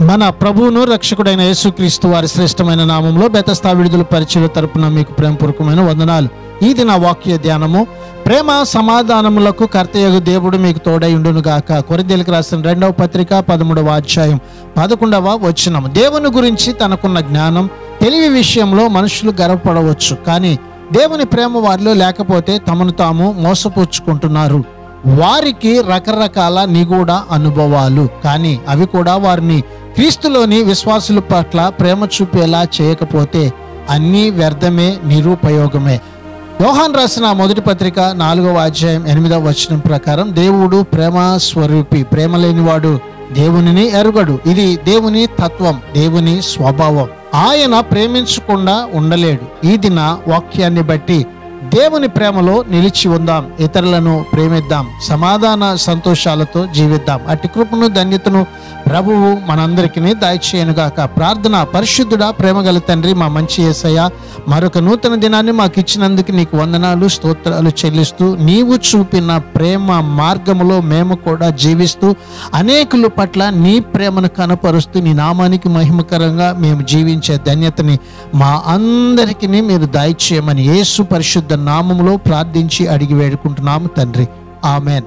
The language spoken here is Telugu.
మన ప్రభువును రక్షకుడైన యేసుక్రీస్తు వారి శ్రేష్టమైన నామంలో బెతస్తా విడుదల పరిచయ తరపున మీకు ప్రేమపూర్వకమైన వందనాలు. ఇది నా వాక్య ధ్యానము. ప్రేమ సమాధానములకు కర్తయగు దేవుడు మీకు తోడై ఉండును గాక. కొరింథీయులకు రాసిన 2వ పత్రిక 13వ అధ్యాయం 11వ వచనం. దేవుని గురించి తనకున్న జ్ఞానం, తెలివి విషయంలో మనుషులు గర్వపడవచ్చు, కానీ దేవుని ప్రేమ వారిలో లేకపోతే తమను తాము మోసపుచ్చుకుంటున్నారు. వారికి రకరకాల నిగూఢ అనుభవాలు, కానీ అవి కూడా వారిని క్రీస్తులోని విశ్వాసుల పట్ల ప్రేమ చూపేలా చేయకపోతే అన్నీ వ్యర్థమే, నిరుపయోగమే. యోహాను రాసిన మొదటి పత్రిక 4వ అధ్యాయం 8వ వచనం ప్రకారం దేవుడు ప్రేమ స్వరూపి, ప్రేమ లేనివాడు దేవునిని ఎరుగడు. ఇది దేవుని తత్వం, దేవుని స్వభావం. ఆయన ప్రేమించకుండా ఉండలేడు. ఈ దిన వాక్యాన్ని బట్టి దేవుని ప్రేమలో నిలిచి ఉందాం, ఇతరులను ప్రేమిద్దాం, సమాధాన సంతోషాలతో జీవిద్దాం. అట్టి కృపను, ధన్యతను ప్రభువు మనందరికీ దయచేయనుగాక. ప్రార్థన. పరిశుద్ధుడా, ప్రేమగల తండ్రి, మా మంచి యేసయ్య, మరొక నూతన దినాన్ని మాకు ఇచ్చినందుకు నీకు వందనాలు, స్తోత్రాలు చెల్లిస్తూ, నీవు చూపిన ప్రేమ మార్గములో మేము కూడా జీవిస్తూ అనేకుల పట్ల నీ ప్రేమను కనపరుస్తూ నీ నామానికి మహిమకరంగా మేము జీవించే ధన్యతని మా అందరికీ మీరు దయచేయమని యేసు పరిశుద్ధ నామములో ప్రార్థించి అడిగి వేడుకుంటున్నాము తండ్రి. ఆమెన్.